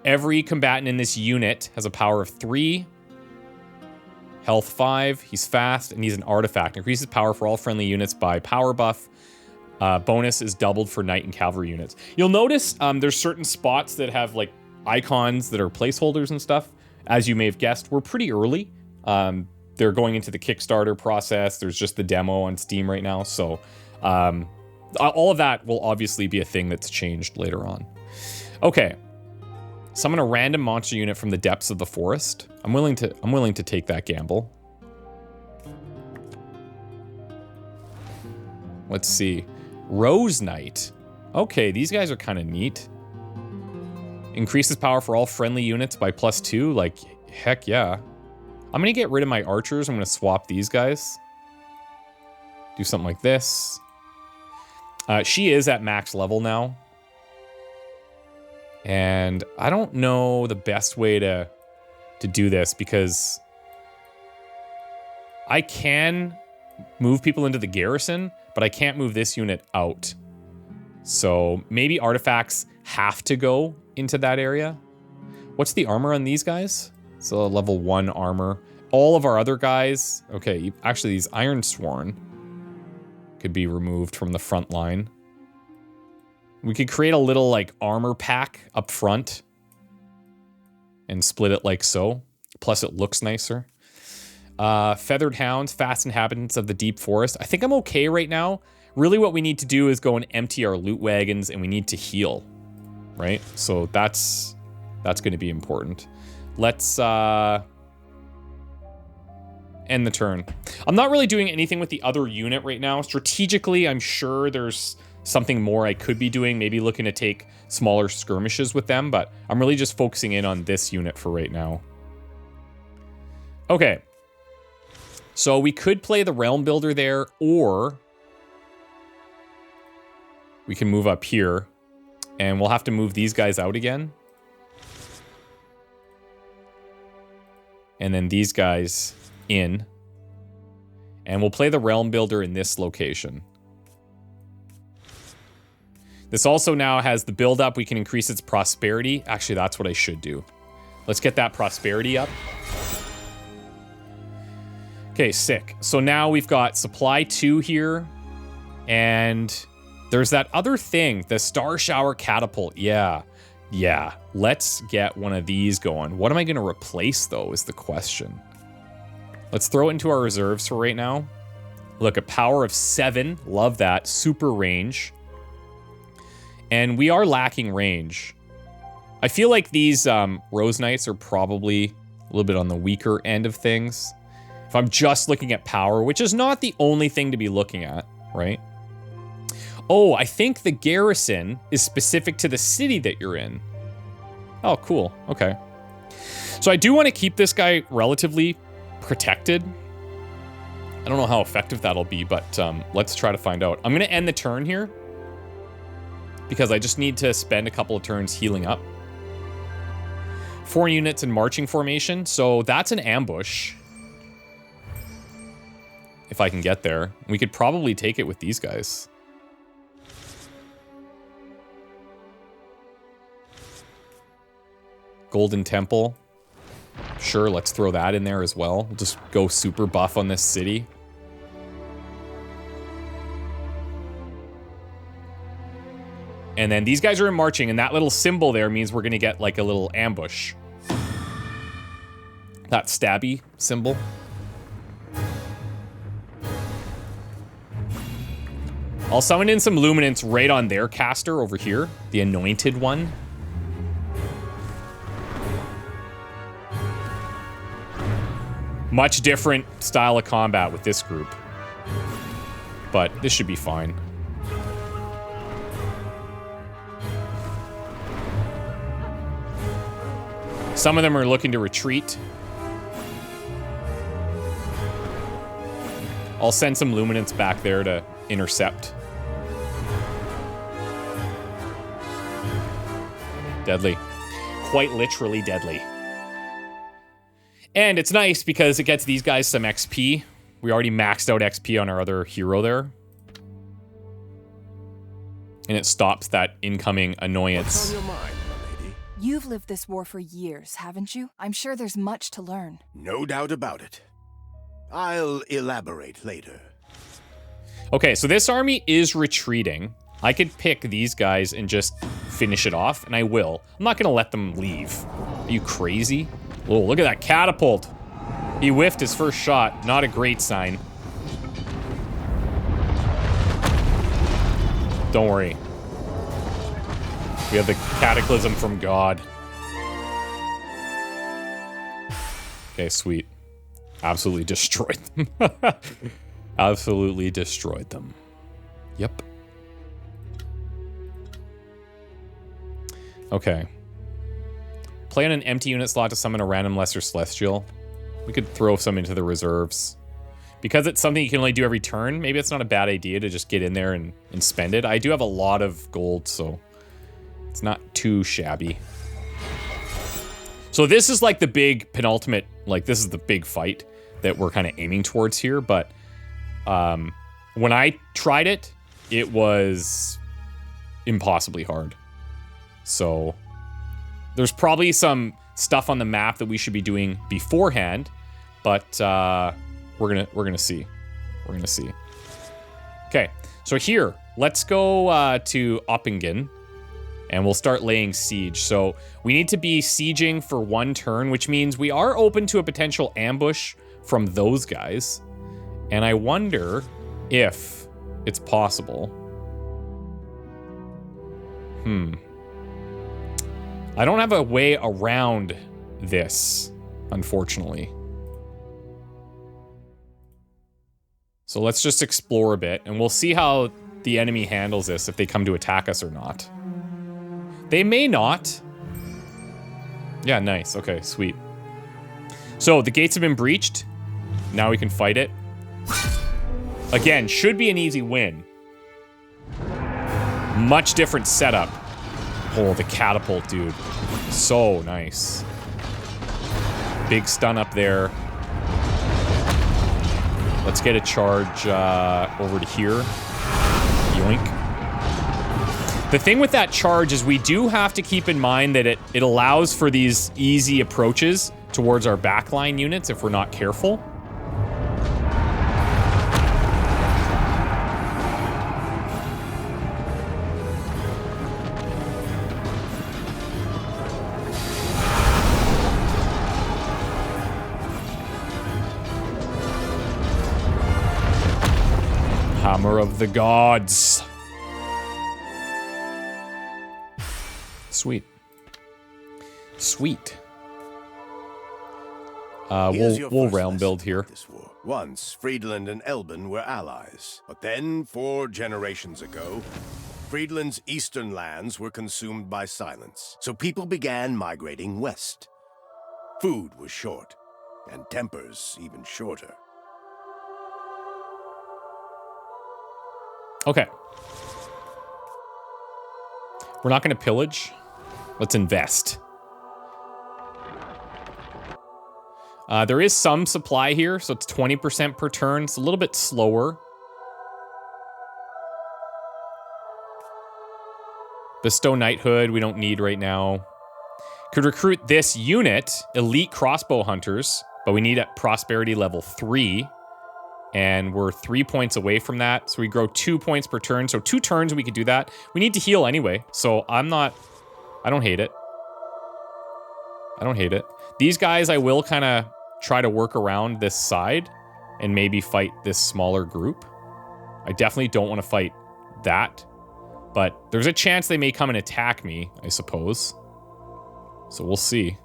Speaker 1: Every combatant in this unit has a power of 3, health 5, he's fast, and he's an artifact. Increases power for all friendly units by power buff. Bonus is doubled for knight and cavalry units. You'll notice there's certain spots that have like icons that are placeholders and stuff. As you may have guessed, we're pretty early. They're going into the Kickstarter process. There's just the demo on Steam right now. So all of that will obviously be a thing that's changed later on. Okay. Summon a random monster unit from the depths of the forest. I'm willing to take that gamble. Let's see. Rose Knight. Okay, these guys are kind of neat. Increases power for all friendly units by +2. Like, heck yeah. I'm gonna get rid of my archers. I'm gonna swap these guys. Do something like this. She is at max level now. And I don't know the best way to do this because I can move people into the garrison, but I can't move this unit out. So maybe artifacts have to go into that area. What's the armor on these guys? So level 1 armor. All of our other guys, okay, actually these Ironsworn could be removed from the front line. We could create a little like armor pack up front and split it like so. Plus it looks nicer. Feathered Hounds, fast inhabitants of the deep forest. I think I'm okay right now. Really what we need to do is go and empty our loot wagons and we need to heal, right? So that's going to be important. Let's end the turn. I'm not really doing anything with the other unit right now. Strategically, I'm sure there's something more I could be doing, maybe looking to take smaller skirmishes with them, but I'm really just focusing in on this unit for right now. Okay. So we could play the Realm Builder there, or we can move up here, and we'll have to move these guys out again. And then these guys in. And we'll play the Realm Builder in this location. This also now has the build up. We can increase its prosperity. Actually, that's what I should do. Let's get that prosperity up. Okay, sick. So now we've got supply 2 here. And there's that other thing, the Star Shower Catapult. Yeah. Let's get one of these going. What am I going to replace, though, is the question. Let's throw it into our reserves for right now. Look, a power of 7. Love that. Super range. And we are lacking range. I feel like these Rose Knights are probably a little bit on the weaker end of things. If I'm just looking at power, which is not the only thing to be looking at, right? Oh, I think the garrison is specific to the city that you're in. Oh, cool. Okay. So I do want to keep this guy relatively protected. I don't know how effective that'll be, but let's try to find out. I'm going to end the turn here because I just need to spend a couple of turns healing up. 4 units in marching formation, so that's an ambush. If I can get there. We could probably take it with these guys. Golden Temple. Sure, let's throw that in there as well. We'll just go super buff on this city. And then these guys are in marching, and that little symbol there means we're going to get like a little ambush. That stabby symbol. I'll summon in some luminance right on their caster over here, the anointed one. Much different style of combat with this group. But this should be fine. Some of them are looking to retreat. I'll send some luminance back there to intercept. Deadly. Quite literally deadly. And it's nice because it gets these guys some XP. We already maxed out XP on our other hero there. And it stops that incoming annoyance.
Speaker 4: What's on your mind, my lady?
Speaker 2: You've lived this war for years, haven't you? I'm sure there's much to learn.
Speaker 4: No doubt about it. I'll elaborate later.
Speaker 1: Okay, so this army is retreating. I could pick these guys and just finish it off, and I will. I'm not gonna let them leave. Are you crazy? Oh, look at that catapult. He whiffed his first shot. Not a great sign. Don't worry. We have the cataclysm from God. Okay, sweet. Absolutely destroyed them. Absolutely destroyed them. Yep. Okay. Play on an empty unit slot to summon a random lesser celestial. We could throw some into the reserves. Because it's something you can only do every turn, maybe it's not a bad idea to just get in there and spend it. I do have a lot of gold, so it's not too shabby. So this is like the big penultimate, like this is the big fight that we're kind of aiming towards here, but when I tried it, it was impossibly hard. So there's probably some stuff on the map that we should be doing beforehand, but we're gonna see. We're gonna see. Okay, so here, let's go to Oppingen, and we'll start laying siege. So we need to be sieging for 1 turn, which means we are open to a potential ambush from those guys. And I wonder if it's possible. I don't have a way around this, unfortunately. So let's just explore a bit, and we'll see how the enemy handles this, if they come to attack us or not. They may not. Yeah, nice. Okay, sweet. So the gates have been breached. Now we can fight it. Again, should be an easy win. Much different setup. Oh, the catapult, dude. So nice. Big stun up there. Let's get a charge over to here. Yoink. The thing with that charge is we do have to keep in mind that it allows for these easy approaches towards our backline units if we're not careful. Hammer of the gods. Sweet. Sweet. We'll realm build here.
Speaker 4: Once, Friedland and Elben were allies, but then 4 generations ago, Friedland's eastern lands were consumed by silence, so people began migrating west. Food was short, and tempers even shorter.
Speaker 1: Okay. We're not going to pillage. Let's invest. There is some supply here, so it's 20% per turn. It's a little bit slower. Bestow knighthood, we don't need right now. Could recruit this unit, elite crossbow hunters, but we need at prosperity level 3. And we're 3 points away from that. So we grow 2 points per turn. So 2 turns we could do that. We need to heal anyway. So I don't hate it. I don't hate it. These guys, I will kind of try to work around this side and maybe fight this smaller group. I definitely don't want to fight that. But there's a chance they may come and attack me, I suppose. So we'll see.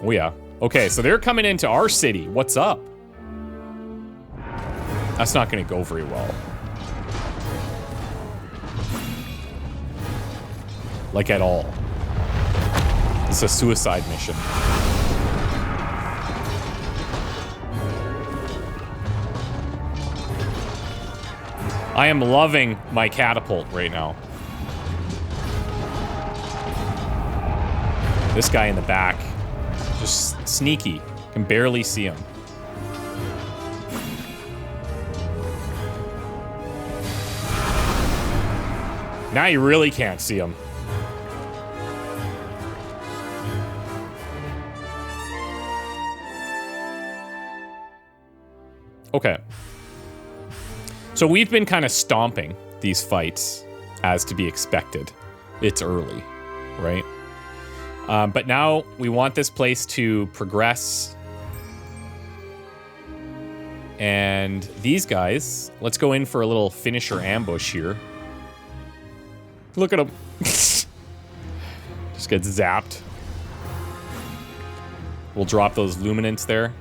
Speaker 1: Oh yeah. Okay, so they're coming into our city. What's up? That's not going to go very well. Like at all. It's a suicide mission. I am loving my catapult right now. This guy in the back, just sneaky. Can barely see him. Now you really can't see him. Okay. So we've been kind of stomping these fights as to be expected. It's early, right? But now we want this place to progress. And these guys, let's go in for a little finisher ambush here. Look at him. Just gets zapped. We'll drop those luminants there.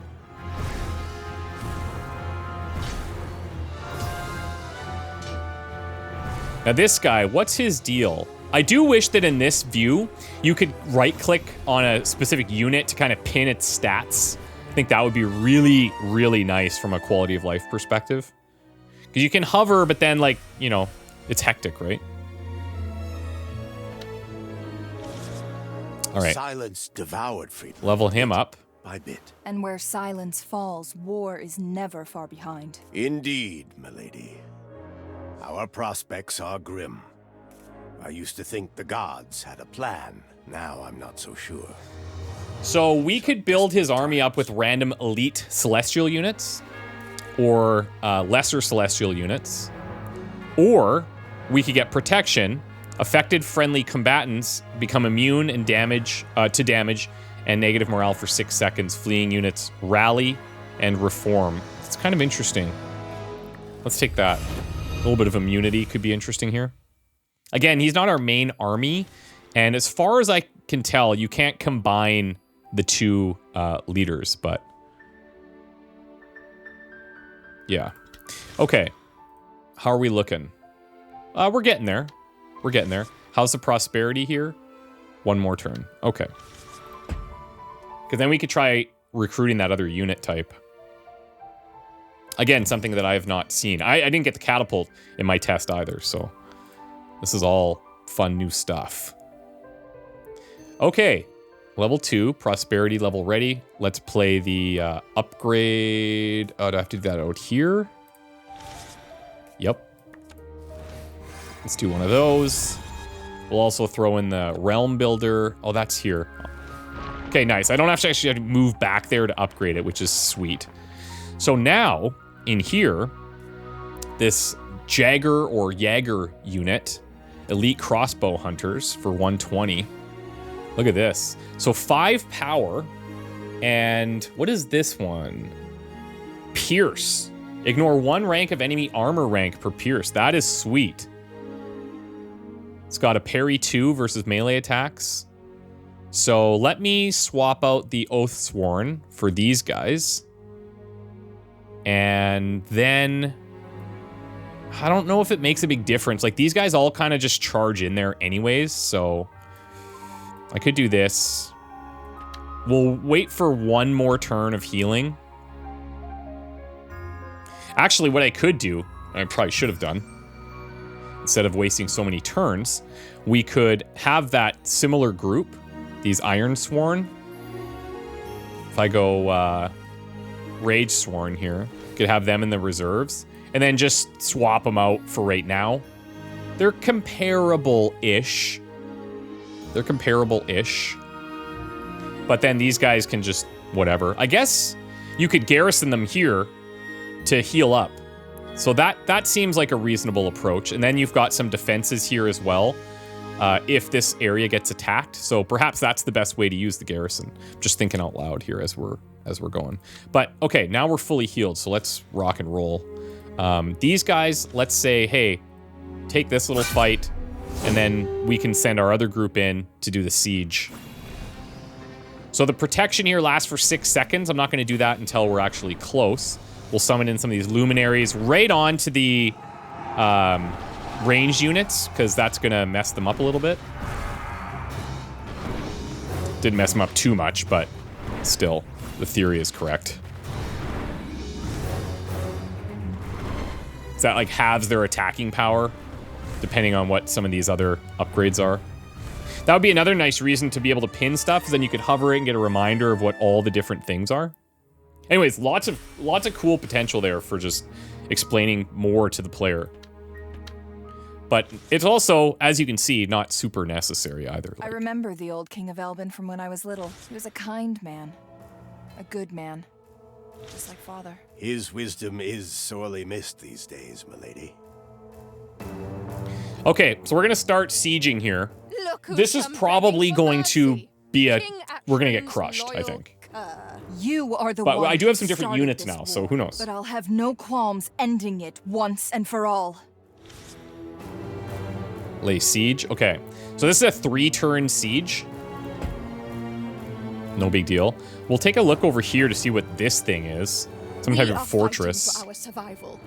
Speaker 1: Now this guy, what's his deal? I do wish that in this view, you could right-click on a specific unit to kind of pin its stats. I think that would be really, really nice from a quality of life perspective. Because you can hover, but then, like, you know, it's hectic, right? All right.
Speaker 4: Silence devoured Friedland.
Speaker 1: Level him up.
Speaker 4: By bit.
Speaker 2: And where silence falls, war is never far behind.
Speaker 4: Indeed, milady. Our prospects are grim. I used to think the gods had a plan. Now I'm not so sure.
Speaker 1: So we could build his army up with random elite celestial units or lesser celestial units. Or we could get protection. Affected friendly combatants become immune and to damage and negative morale for 6 seconds. Fleeing units rally and reform. It's kind of interesting. Let's take that. A little bit of immunity could be interesting here. Again, he's not our main army, and as far as I can tell, you can't combine the two leaders, but yeah. Okay, how are we looking? We're getting there. We're getting there. How's the prosperity here? One more turn. Okay. Because then we could try recruiting that other unit type. Again, something that I have not seen. I didn't get the catapult in my test either, so this is all fun new stuff. Okay, level 2, prosperity level ready. Let's play the upgrade. Oh, do I have to do that out here? Yep. Let's do one of those. We'll also throw in the realm builder. Oh, that's here. Okay, nice. I don't actually have to move back there to upgrade it, which is sweet. So now, in here, this Jagger or Jaeger unit, elite crossbow hunters for 120. Look at this. So 5 power, and what is this one? Pierce. Ignore 1 rank of enemy armor rank per pierce. That is sweet. It's got a parry 2 versus melee attacks. So let me swap out the Oathsworn for these guys. And then I don't know if it makes a big difference. Like, these guys all kind of just charge in there anyways, so I could do this. We'll wait for one more turn of healing. Actually, what I could do, I probably should have done, instead of wasting so many turns, we could have that similar group, these Iron Sworn. If I go Rage Sworn here, could have them in the reserves, and then just swap them out for right now. They're comparable-ish. They're comparable-ish. But then these guys can just whatever. I guess you could garrison them here to heal up. So that seems like a reasonable approach. And then you've got some defenses here as well, if this area gets attacked. So perhaps that's the best way to use the garrison. Just thinking out loud here as we're going. But okay, now we're fully healed, so let's rock and roll. These guys, let's say, hey, take this little fight, and then we can send our other group in to do the siege. So the protection here lasts for 6 seconds. I'm not going to do that until we're actually close. We'll summon in some of these luminaries right on to the range units, because that's going to mess them up a little bit. Didn't mess them up too much, but still, the theory is correct. So that like halves their attacking power, depending on what some of these other upgrades are. That would be another nice reason to be able to pin stuff, because then you could hover it and get a reminder of what all the different things are. Anyways, lots of cool potential there for just explaining more to the player. But it's also, as you can see, not super necessary either.
Speaker 2: I remember the old King of Elben from when I was little. He was a kind man. A good man. Just like father.
Speaker 4: His wisdom is sorely missed these days, milady.
Speaker 1: Okay, so we're gonna start sieging here.
Speaker 6: Look who's
Speaker 1: This is
Speaker 6: come
Speaker 1: probably
Speaker 6: begging for
Speaker 1: going to
Speaker 6: mercy.
Speaker 1: be a...
Speaker 6: King
Speaker 1: We're gonna get
Speaker 6: Atron's
Speaker 1: crushed, I
Speaker 6: loyal
Speaker 1: think.
Speaker 6: cur.
Speaker 2: You are the
Speaker 1: But
Speaker 2: one
Speaker 1: I do have some
Speaker 2: who
Speaker 1: different
Speaker 2: started
Speaker 1: units
Speaker 2: this
Speaker 1: now, so
Speaker 2: war,
Speaker 1: who knows?
Speaker 2: But I'll have no qualms ending it once and for all.
Speaker 1: Lay siege. Okay, so this is a 3-turn siege. No big deal. We'll take a look over here to see what this thing is. Some type
Speaker 6: We
Speaker 1: of
Speaker 6: are
Speaker 1: fortress.
Speaker 6: fighting for our survival.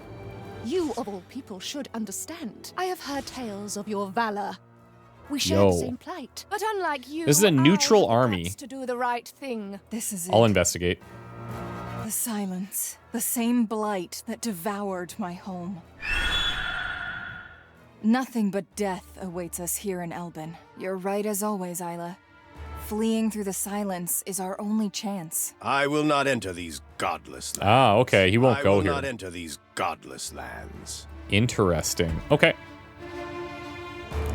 Speaker 6: You, of all people, should understand. I have heard tales of your valor. We share
Speaker 1: Yo.
Speaker 6: the same plight. But unlike you,
Speaker 1: This is a neutral
Speaker 6: I have the
Speaker 1: army.
Speaker 6: guts to do the right thing.
Speaker 2: This is it.
Speaker 1: I'll investigate.
Speaker 2: The silence. The same blight that devoured my home. Nothing but death awaits us here in Elben. You're right as always, Isla. Fleeing through the silence is our only chance.
Speaker 4: I will not enter these godless lands.
Speaker 1: Ah, okay, he won't
Speaker 4: I
Speaker 1: go
Speaker 4: will
Speaker 1: here.
Speaker 4: not enter these godless lands.
Speaker 1: Interesting. Okay.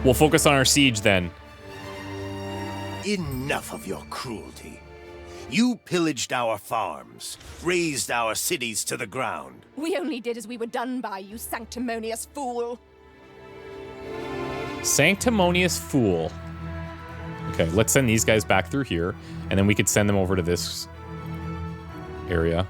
Speaker 1: We'll focus on our siege then.
Speaker 4: Enough of your cruelty. You pillaged our farms, razed our cities to the ground.
Speaker 6: We only did as we were done by, you sanctimonious fool.
Speaker 1: Sanctimonious fool. Okay, let's send these guys back through here, and then we could send them over to this area.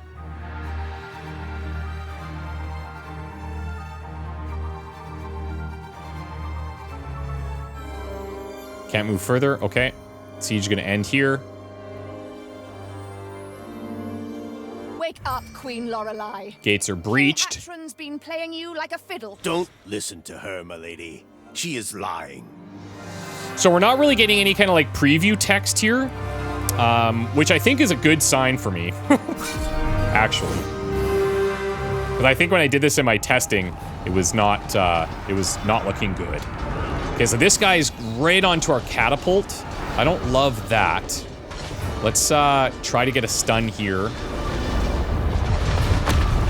Speaker 1: Can't move further. Okay. Siege gonna end here.
Speaker 6: Wake up, Queen Lorelei.
Speaker 1: Gates are breached.
Speaker 6: King Atron's been playing you like a fiddle.
Speaker 4: Don't listen to her, milady. She is lying.
Speaker 1: So we're not really getting any kind of like preview text here, which I think is a good sign for me, actually. But I think when I did this in my testing, it was not looking good. Okay, so this guy is right onto our catapult. I don't love that. Let's try to get a stun here.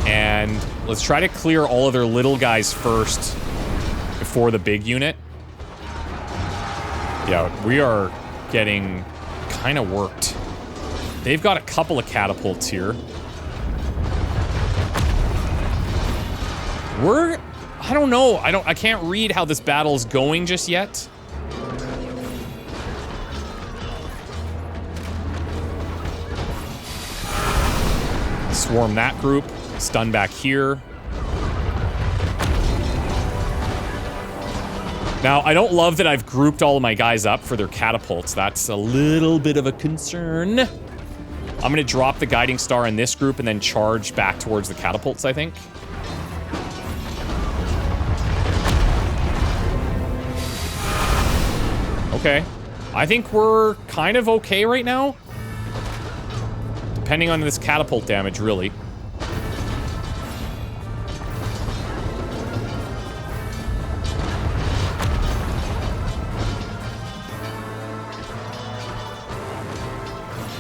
Speaker 1: And let's try to clear all of their little guys first before the big unit. Yeah, we are getting kind of worked. They've got a couple of catapults here. I don't know. I can't read how this battle's going just yet. Swarm that group. Stun back here. Now, I don't love that I've grouped all of my guys up for their catapults. That's a little bit of a concern. I'm gonna drop the guiding star in this group and then charge back towards the catapults, I think. Okay. I think we're kind of okay right now. Depending on this catapult damage, really.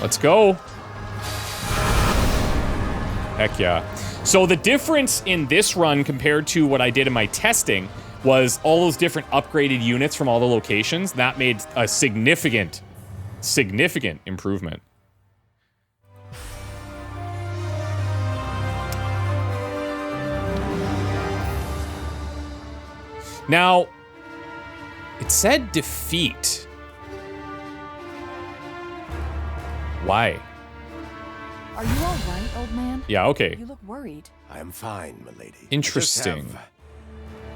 Speaker 1: Let's go. Heck yeah. So the difference in this run compared to what I did in my testing was all those different upgraded units from all the locations. That made a significant improvement. Now, it said defeat. Why?
Speaker 2: Are you all right, old man?
Speaker 1: Yeah, okay.
Speaker 2: You look worried.
Speaker 4: I am fine, milady.
Speaker 1: Interesting.
Speaker 4: I just have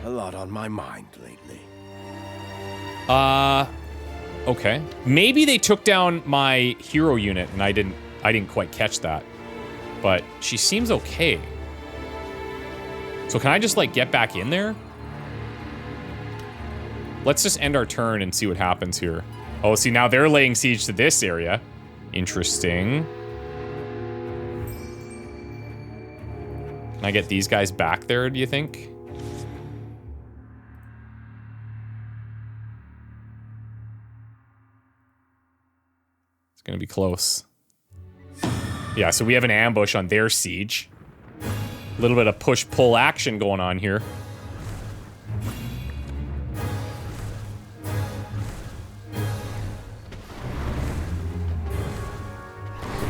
Speaker 4: a lot on my mind lately.
Speaker 1: Okay. Maybe they took down my hero unit and I didn't quite catch that. But she seems okay. So can I just like get back in there? Let's just end our turn and see what happens here. Oh, see, now they're laying siege to this area. Interesting. Can I get these guys back there, do you think? It's gonna be close. Yeah, so we have an ambush on their siege. A little bit of push-pull action going on here.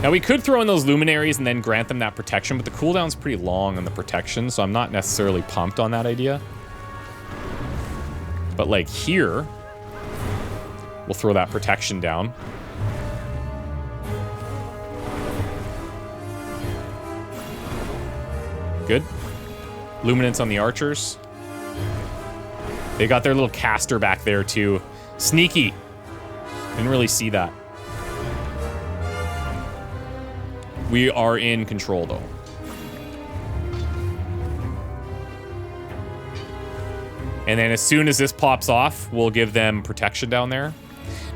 Speaker 1: Now, we could throw in those luminaries and then grant them that protection, but the cooldown's pretty long on the protection, so I'm not necessarily pumped on that idea. But, like, here, we'll throw that protection down. Good. Luminance on the archers. They got their little caster back there, too. Sneaky. Didn't really see that. We are in control, though. And then as soon as this pops off, we'll give them protection down there.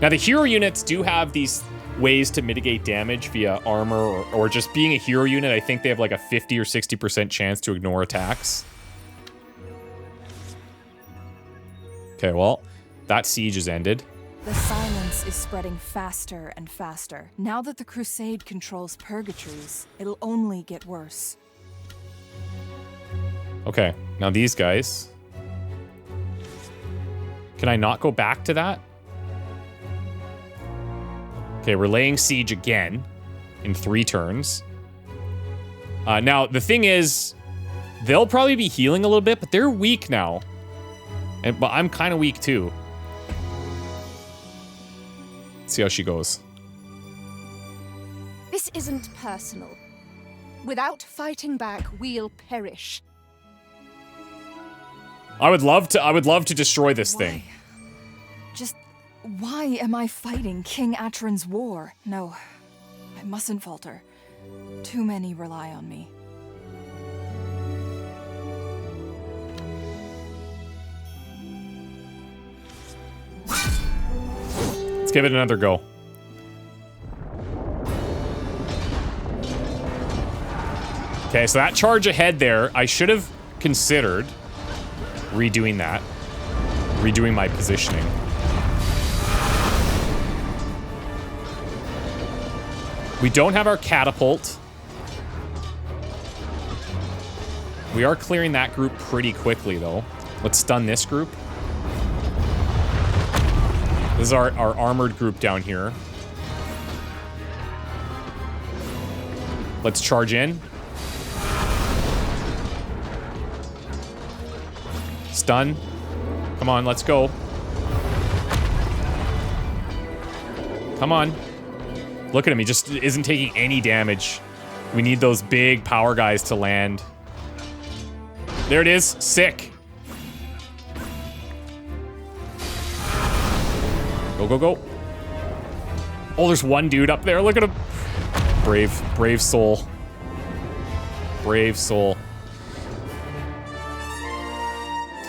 Speaker 1: Now, the hero units do have these ways to mitigate damage via armor or just being a hero unit. I think they have like a 50 or 60% chance to ignore attacks. Okay, well, that siege is ended.
Speaker 2: The silence is spreading faster and faster. Now that the Crusade controls purgatories, it'll only get worse.
Speaker 1: Okay, now these guys. Can I not go back to that? Okay, we're laying siege again in 3 turns. Now, the thing is, they'll probably be healing a little bit, but they're weak now. But I'm kind of weak too. Let's see how she goes.
Speaker 6: This isn't personal. Without fighting back, we'll perish.
Speaker 1: I would love to destroy this thing.
Speaker 2: Just why am I fighting King Atron's war? No, I mustn't falter. Too many rely on me.
Speaker 1: Let's give it another go. Okay, so that charge ahead there, I should have considered redoing that. Redoing my positioning. We don't have our catapult. We are clearing that group pretty quickly, though. Let's stun this group. This is our armored group down here. Let's charge in. Stun. Come on, let's go. Come on. Look at him, he just isn't taking any damage. We need those big power guys to land. There it is, sick. Go, go, go. Oh, there's one dude up there, look at him. Brave soul. Brave soul.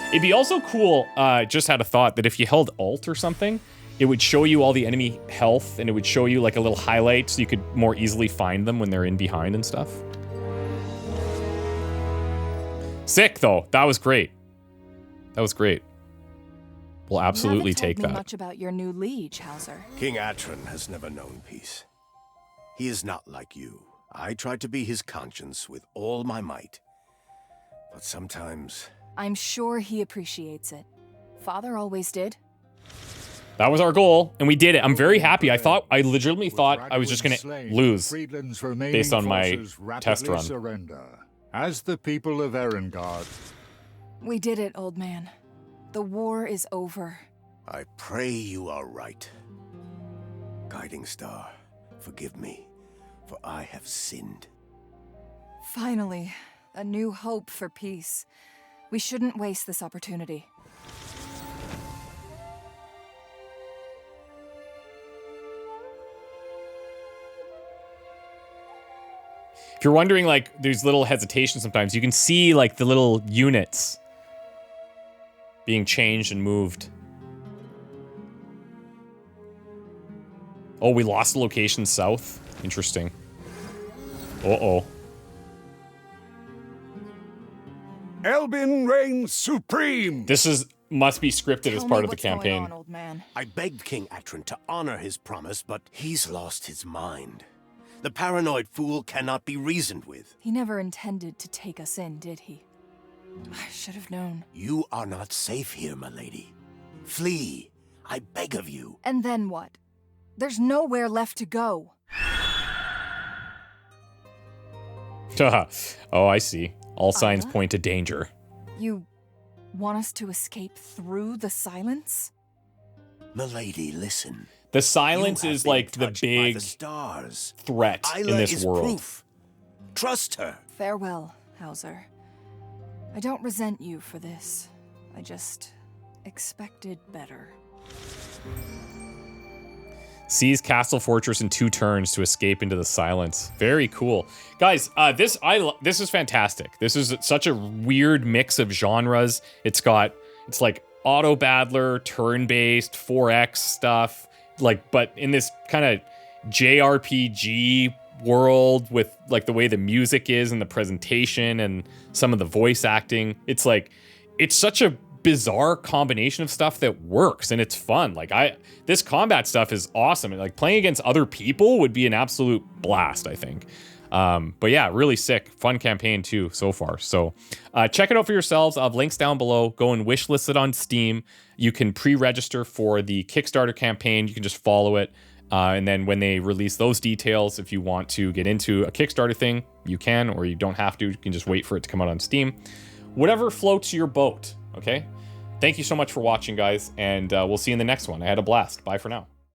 Speaker 1: It'd be also cool, just had a thought, that if you held Alt or something, it would show you all the enemy health, and it would show you like a little highlight so you could more easily find them when they're in behind and stuff. Sick, though. That was great. That was great. We'll absolutely take
Speaker 2: you haven't told me
Speaker 1: that.
Speaker 2: much about your new liege, Hauser.
Speaker 4: King Atron has never known peace. He is not like you. I tried to be his conscience with all my might. But sometimes...
Speaker 2: I'm sure he appreciates it. Father always did.
Speaker 1: That was our goal, and we did it. I'm very happy. I legitimately thought I was just going to lose based on my test run.
Speaker 3: Surrender. As the people of Erengard,
Speaker 2: We did it, old man. The war is over.
Speaker 4: I pray you are right. Guiding Star, forgive me, for I have sinned.
Speaker 2: Finally, a new hope for peace. We shouldn't waste this opportunity.
Speaker 1: If you're wondering, like, there's little hesitation sometimes, you can see, like, the little units being changed and moved. Oh, we lost the location south? Interesting. Uh-oh.
Speaker 5: Elbin reigns supreme!
Speaker 1: This must be scripted as part of the campaign.
Speaker 2: Going on, old man?
Speaker 4: I begged King Atron to honor his promise, but he's lost his mind. The paranoid fool cannot be reasoned with.
Speaker 2: He never intended to take us in, did he? I should have known.
Speaker 4: You are not safe here, my lady. Flee, I beg of you.
Speaker 2: And then what? There's nowhere left to go.
Speaker 1: Oh, I see. All signs point to danger.
Speaker 2: You want us to escape through the silence?
Speaker 4: Milady, listen.
Speaker 1: The silence is like the big
Speaker 4: the stars.
Speaker 1: threat
Speaker 4: Isla
Speaker 1: in this
Speaker 4: is
Speaker 1: world.
Speaker 4: Proof. Trust her.
Speaker 2: Farewell, Hauser. I don't resent you for this. I just expected better.
Speaker 1: Seize Castle Fortress in 2 turns to escape into the silence. Very cool. Guys, this is fantastic. This is such a weird mix of genres. It's like auto battler, turn-based, 4X stuff. Like, but in this kind of JRPG world with like the way the music is and the presentation and some of the voice acting. It's like, it's such a bizarre combination of stuff that works and it's fun. Like this combat stuff is awesome. And like playing against other people would be an absolute blast, I think. But yeah, really sick, fun campaign too so far. So check it out for yourselves. I'll have links down below. Go and wishlist it on Steam. You can pre-register for the Kickstarter campaign. You can just follow it. And then when they release those details, if you want to get into a Kickstarter thing, you can, or you don't have to. You can just wait for it to come out on Steam. Whatever floats your boat, okay? Thank you so much for watching, guys, and we'll see you in the next one. I had a blast. Bye for now.